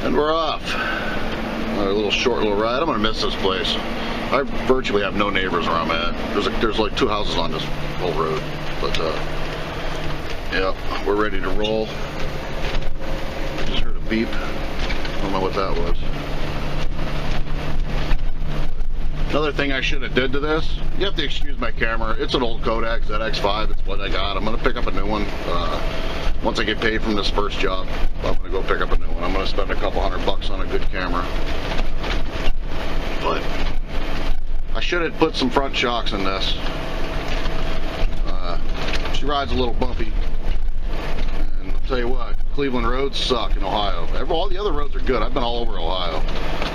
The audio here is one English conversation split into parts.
And we're off. A little short little ride. I'm gonna miss this place. I virtually have no neighbors where I'm at. There's like 2 houses on this whole road. But yeah, we're ready to roll. Just heard a beep. I don't know what that was. Another thing I should have did to this, you have to excuse my camera. It's an old Kodak ZX5. It's what I got. I'm gonna pick up a new one. Once I get paid from this first job, I'm gonna go pick up a new one. I'm gonna spend a couple $100 on a good camera. But I should have put some front shocks in this. She rides a little bumpy. And I'll tell you what, Cleveland roads suck in Ohio. All the other roads are good. I've been all over Ohio.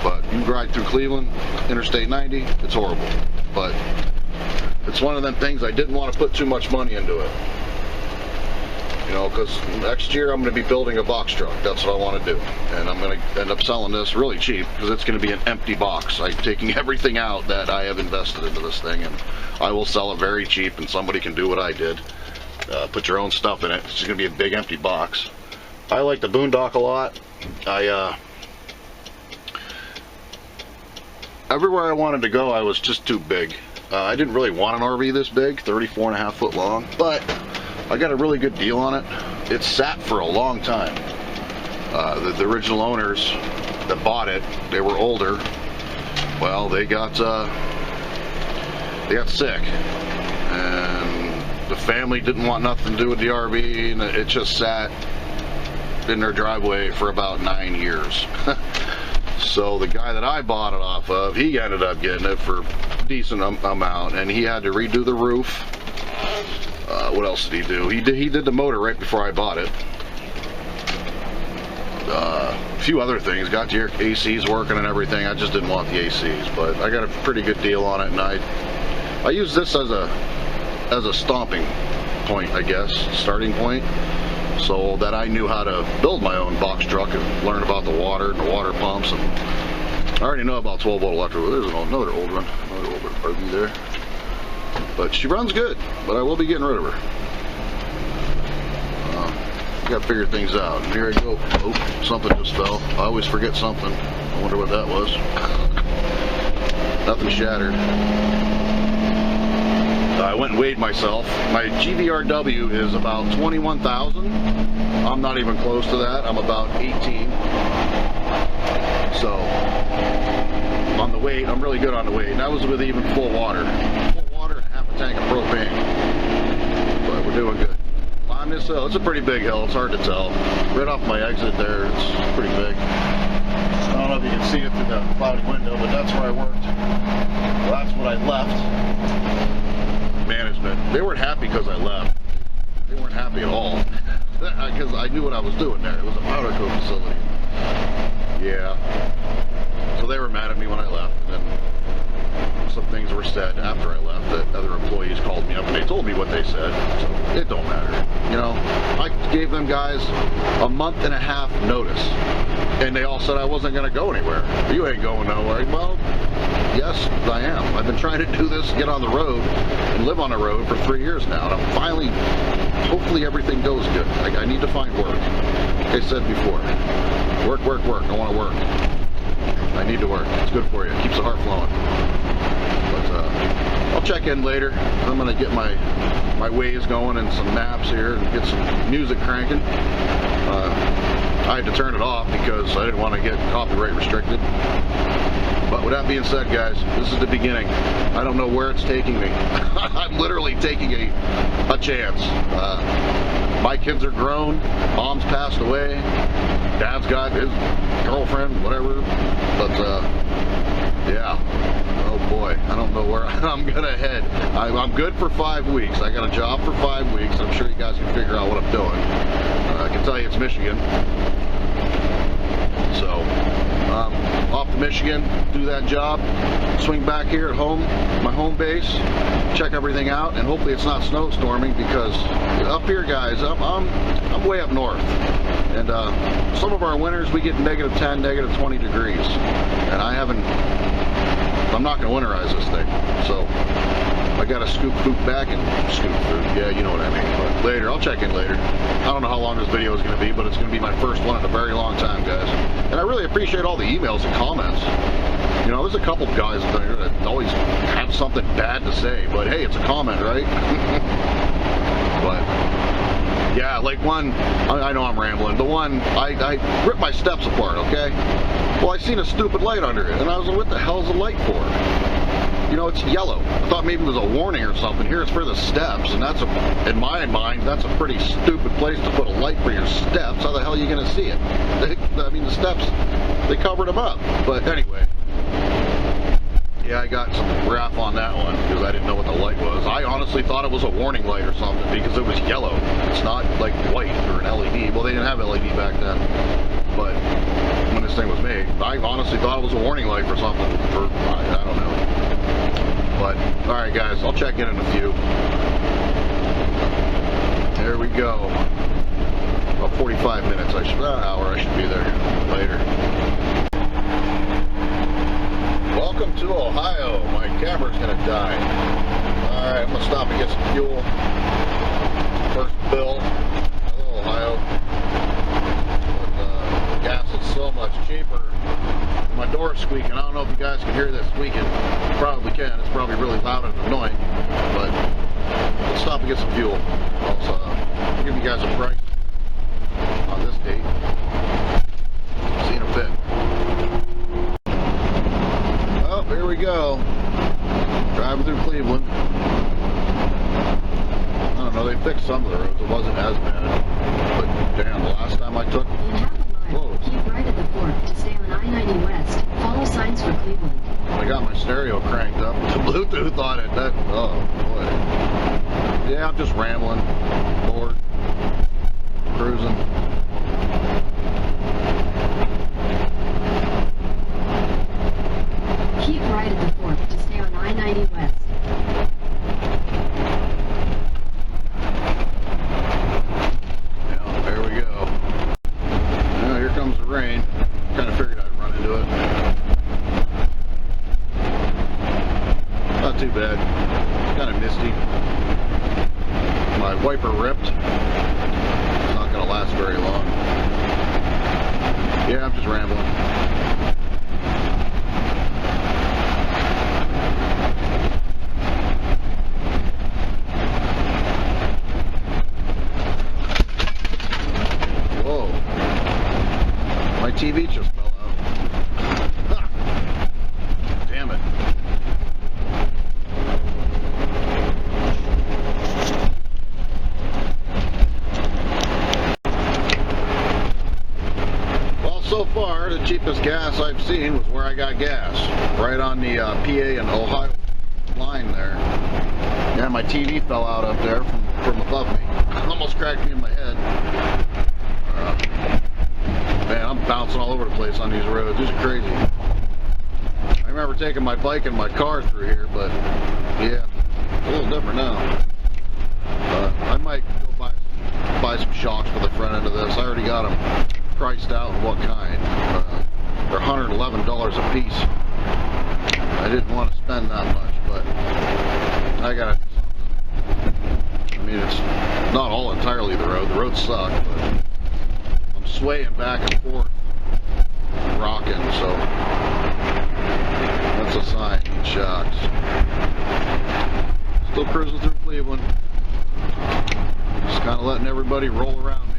But you ride through Cleveland, Interstate 90, it's horrible. But it's one of them things I didn't want to put too much money into it. You know, because next year I'm going to be building a box truck. That's what I want to do. And I'm going to end up selling this really cheap because it's going to be an empty box. I'm taking everything out that I have invested into this thing, and I will sell it very cheap, and somebody can do what I did. Put your own stuff in it. It's going to be a big empty box. I like the Boondock a lot. Everywhere I wanted to go, I was just too big. I didn't really want an RV this big, 34.5 foot long, but I got a really good deal on it. It sat for a long time. The original owners that bought it, they were older. Well, they got sick, and the family didn't want nothing to do with the RV, and it just sat in their driveway for about 9 years. So the guy that I bought it off of, he ended up getting it for a decent amount, and he had to redo the roof. What else did he do? He did the motor right before I bought it. A few other things. Got your ACs working and everything. I just didn't want the ACs, but I got a pretty good deal on it, and I use this as a stomping point, I guess, starting point, so that I knew how to build my own box truck and learn about the water and the water pumps. And I already know about 12-volt electrical. There's another old one, another old RV there. But she runs good, but I will be getting rid of her. Got to figure things out. And here I go. Oh, something just fell. I always forget something. I wonder what that was. Nothing shattered. I went and weighed myself. My GVRW is about 21,000. I'm not even close to that. I'm about 18. So on the weight, I'm really good on the weight. And that was with even full water. Full water, half a tank of propane. But we're doing good. Climb this hill. It's a pretty big hill. It's hard to tell. Right off my exit there, it's pretty big. I don't know if you can see it through the cloudy window, but that's where I worked. Well, that's what I left. Management. They weren't happy because I left. They weren't happy at all. Because I knew what I was doing there. It was a powder coat facility. Yeah. So they were mad at me when I left. And then some things were said after I left that other employees called me up and they told me what they said. So it don't matter. You know, I gave them guys a month-and-a-half notice. And they all said I wasn't going to go anywhere. You ain't going nowhere. Well, yes, I am. I've been trying to do this, get on the road, and live on the road for 3 years now. And I'm finally, hopefully everything goes good. I need to find work. Like I said before, work, work, work. I want to work. I need to work. It's good for you. It keeps the heart flowing. But I'll check in later. I'm going to get my waves going and some naps here and get some music cranking. I had to turn it off because I didn't want to get copyright restricted. But with that being said, guys, this is the beginning. I don't know where it's taking me. I'm literally taking a chance. My kids are grown. Mom's passed away. Dad's got his girlfriend, whatever. But yeah. Oh boy, I don't know where I'm gonna head. I'm good for 5 weeks. I got a job for 5 weeks. I'm sure you guys can figure out what I'm doing. I can tell you it's Michigan. So, off to Michigan, do that job, swing back here at home, my home base, check everything out, and hopefully it's not snowstorming because up here, guys, I'm way up north. And some of our winters we get negative 10, negative 20 degrees. And I'm not going to winterize this thing. So I gotta scoop food back and scoop food. Yeah, you know what I mean. But later, I'll check in later. I don't know how long this video is gonna be, but it's gonna be my first one in a very long time, guys. And I really appreciate all the emails and comments. You know, there's a couple guys there that always have something bad to say, but hey, it's a comment, right? But yeah, like one, I know I'm rambling. The one, I ripped my steps apart, okay? Well, I seen a stupid light under it, and I was like, what the hell's the light for? You know, it's yellow. I thought maybe it was a warning or something. Here it's for the steps, and that's in my mind, that's a pretty stupid place to put a light for your steps. How the hell are you going to see it? I mean, the steps, they covered them up. But anyway, yeah, I got some crap on that one because I didn't know what the light was. I honestly thought it was a warning light or something because it was yellow. It's not like white or an LED. Well, they didn't have LED back then, but when this thing was made, I honestly thought it was a warning light for something. I don't know. But all right, guys, I'll check in a few. There we go. About 45 minutes. An hour. I should be there later. Welcome to Ohio. My camera's gonna die. Alright, I'm gonna stop and get some fuel. First bill. Hello, Ohio. But, gas is so much cheaper. My door's squeaking. I don't know if you guys can hear this squeaking. You probably can. It's probably really loud and annoying. But let's stop and get some fuel. I'll give you guys a price on this date. See you in a bit. Here we go. Driving through Cleveland. I don't know, they fixed some of the roads. It wasn't as bad. But damn, the last time I took... In half a mile, keep right at the fork to stay on I-90 West. Follow signs for Cleveland. I got my stereo cranked up with the Bluetooth on it. Oh, boy. Yeah, I'm just rambling. Bored. Cruising. Keep right at the fork to stay on I-90 West. Yeah, there we go. Now here comes the rain. Kind of figured I'd run into it. Not too bad. Kind of misty. My wiper ripped. It's not going to last very long. Yeah, I'm just rambling. TV just fell out. Ha! Damn it. Well, so far, the cheapest gas I've seen was where I got gas. Right on the PA and Ohio line there. Yeah, my TV fell out up there from above me. Almost cracked me in my head. Man, I'm bouncing all over the place on these roads. These are crazy. I remember taking my bike and my car through here, but yeah, it's a little different now. I might go buy some shocks for the front end of this. I already got them priced out and what kind. They're $111 a piece. I didn't want to spend that much, but I gotta do something. I mean, it's not all entirely the road. The roads suck, but swaying back and forth, rocking, so that's a sign. Need shocks. Still cruising through Cleveland, just kind of letting everybody roll around me.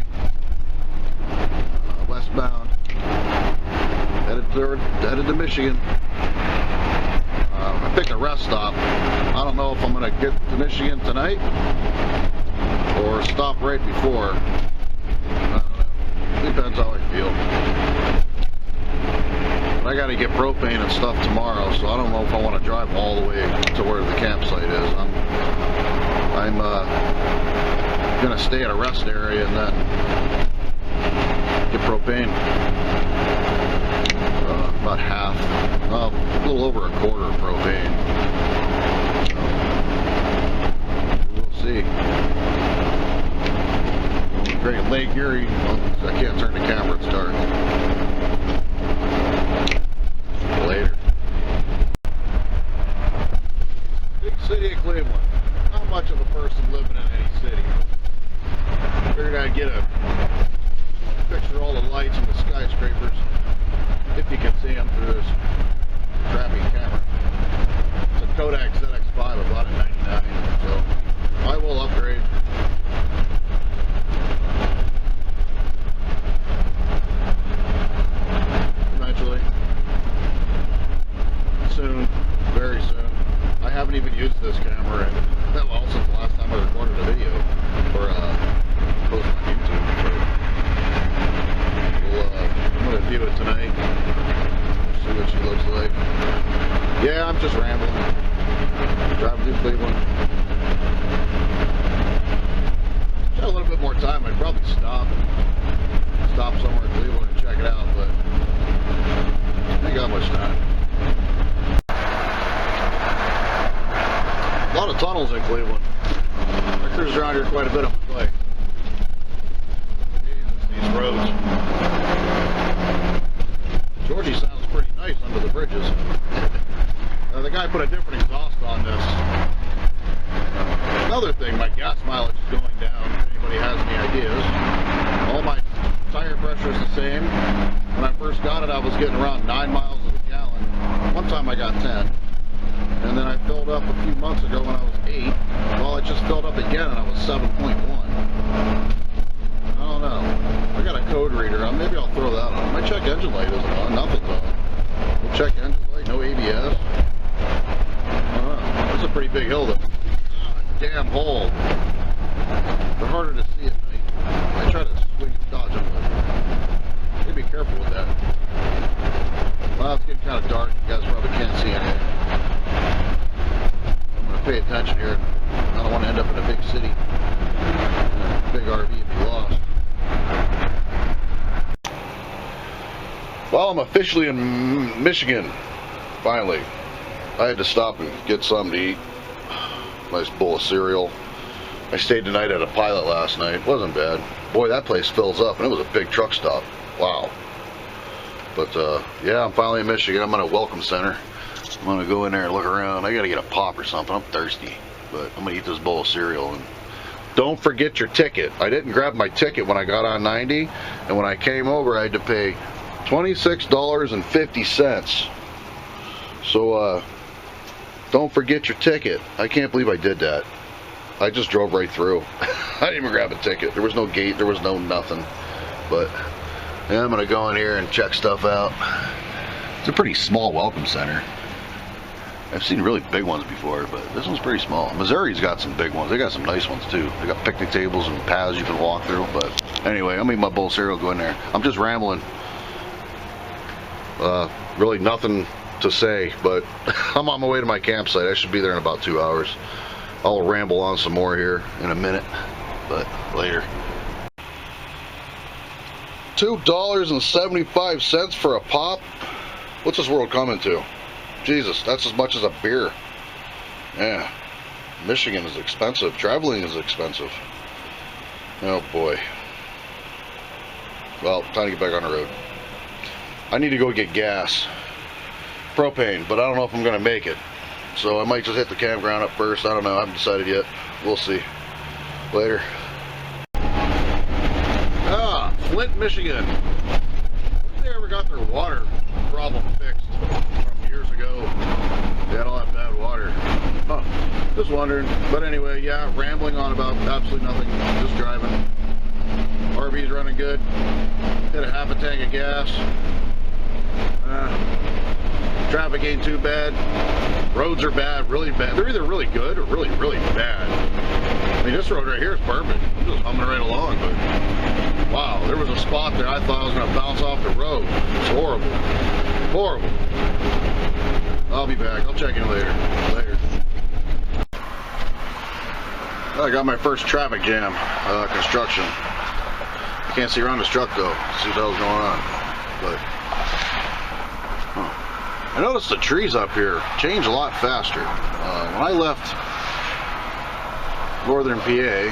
Westbound, headed to Michigan. I picked a rest stop. I don't know if I'm going to get to Michigan tonight or stop right before. Depends how I feel. I got to get propane and stuff tomorrow, so I don't know if I want to drive all the way to where the campsite is. I'm gonna stay at a rest area and then get propane. About half, a little over a quarter of propane. So, we'll see. Great Lake Erie. Well, I can't turn the camera, it's dark. Later. Big city of Cleveland. just rambling. Driving through Cleveland. If I had a little bit more time, I'd probably stop somewhere in Cleveland and check it out, but I ain't got much time. A lot of tunnels in Cleveland. I cruise around here quite a bit on my bike. Jesus, these roads. Georgie sounds pretty nice under the bridges. The guy put a different exhaust on this. Another thing, my gas mileage is going down, if anybody has any ideas. All my tire pressure is the same. When I first got it, I was getting around 9 miles a gallon. One time I got 10. And then I filled up a few months ago when I was 8. Well, I just filled up again and I was 7.1. I don't know. I got a code reader. Maybe I'll throw that on. My check engine light isn't on. Nothing's on. No check engine light, no ABS. I don't know. That's a pretty big hill though. Damn hole. They're harder to see at night. I try to swing and dodge them, but you gotta be careful with that. Well, it's getting kind of dark. You guys probably can't see anything. I'm gonna pay attention here. I don't want to end up in a big city, in a big RV and be lost. Well, I'm officially in Michigan. Finally. I had to stop and get something to eat. Nice bowl of cereal. I stayed the night at a Pilot last night. Wasn't bad. Boy, that place fills up, and it was a big truck stop. Wow. But yeah, I'm finally in Michigan. I'm at a welcome center. I'm gonna go in there and look around. I gotta get a pop or something. I'm thirsty, but I'm gonna eat this bowl of cereal. And don't forget your ticket. I didn't grab my ticket when I got on 90, and when I came over, I had to pay $26.50. So don't forget your ticket. I can't believe I did that. I just drove right through. I didn't even grab a ticket. There was no gate. There was no nothing. But yeah, I'm gonna go in here and check stuff out. It's a pretty small welcome center. I've seen really big ones before, but this one's pretty small. Missouri's got some big ones. They got some nice ones too. They got picnic tables and paths you can walk through. But anyway, I'm eating my bowl of cereal, go in there. I'm just rambling. Really nothing to say, but I'm on my way to my campsite. I should be there in about 2 hours. I'll ramble on some more here in a minute, but later. $2.75 for a pop? What's this world coming to? Jesus, that's as much as a beer. Yeah. Michigan is expensive. Traveling is expensive. Oh boy. Well, time to get back on the road. I need to go get gas. Propane, but I don't know if I'm going to make it. So I might just hit the campground up first. I don't know. I haven't decided yet. We'll see. Later. Flint, Michigan. They ever got their water problem fixed from years ago? They had all that bad water. Huh. Just wondering. But anyway, yeah, rambling on about absolutely nothing. Just driving. RV's running good. Hit a half a tank of gas. Traffic ain't too bad. Roads are bad, really bad. They're either really good or really, really bad. I mean, this road right here is perfect. I'm just humming right along, but wow, there was a spot there I thought I was going to bounce off the road. It's horrible. Horrible. I'll be back. I'll check in later. I got my first traffic jam, construction. I can't see around this truck though. See what the hell's going on. But I noticed the trees up here change a lot faster. When I left northern PA,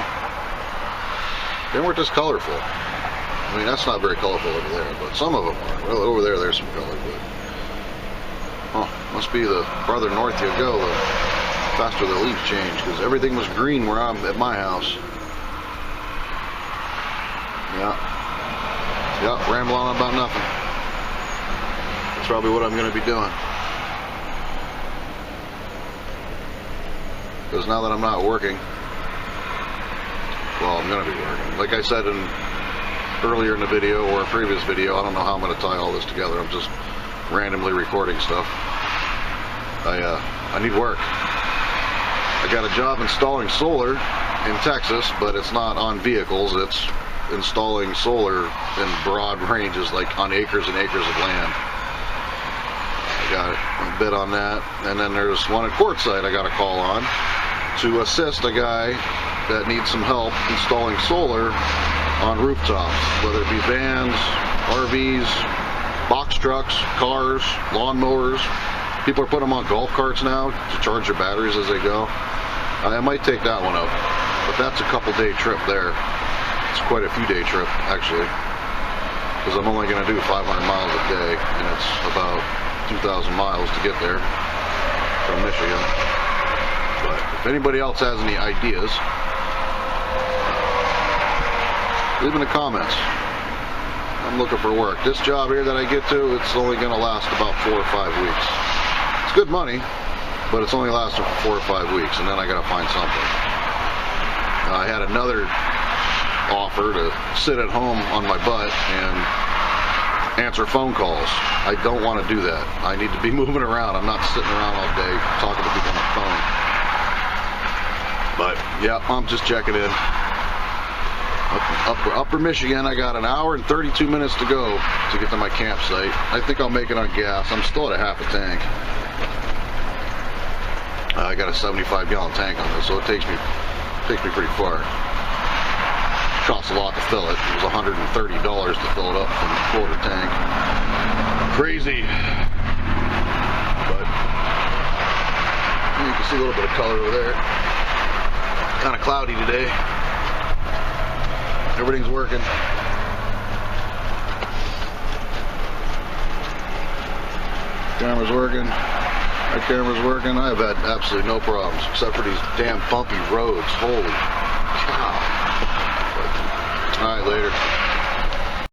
they weren't this colorful. I mean, that's not very colorful over there, but some of them are. Well, over there, there's some color, but must be the farther north you go, the faster the leaves change, because everything was green where I'm at my house. Yeah, ramble on about nothing. That's probably what I'm going to be doing. Because now that I'm not working, well, I'm going to be working. Like I said earlier in the video or a previous video, I don't know how I'm going to tie all this together. I'm just randomly recording stuff. I need work. I got a job installing solar in Texas, but it's not on vehicles. It's installing solar in broad ranges, like on acres and acres of land. got a bid on that. And then there's one at Quartzsite I got a call on to assist a guy that needs some help installing solar on rooftops, whether it be vans, RVs, box trucks, cars, lawnmowers. People are putting them on golf carts now to charge their batteries as they go. I might take that one up, but that's a couple day trip there. It's quite a few day trip, actually, because I'm only going to do 500 miles a day, and it's about 2,000 miles to get there from Michigan. But if anybody else has any ideas, leave in the comments. I'm looking for work. This job here that I get to, it's only going to last about 4 or 5 weeks. It's good money, but it's only lasting for 4 or 5 weeks, and then I got to find something. I had another offer to sit at home on my butt and answer phone calls. I don't want to do that. I need to be moving around. I'm not sitting around all day talking to people on the phone. But yeah, I'm just checking in. Upper Michigan, I got an hour and 32 minutes to go to get to my campsite. I think I'll make it on gas. I'm still at a half a tank. I got a 75-gallon tank on this, so it takes me pretty far. Costs a lot to fill it. It was $130 to fill it up from a quarter tank. Crazy. But you can see a little bit of color over there. Kind of cloudy today. Everything's working. Camera's working. My camera's working. I've had absolutely no problems, except for these damn bumpy roads. Holy cow. All right, later.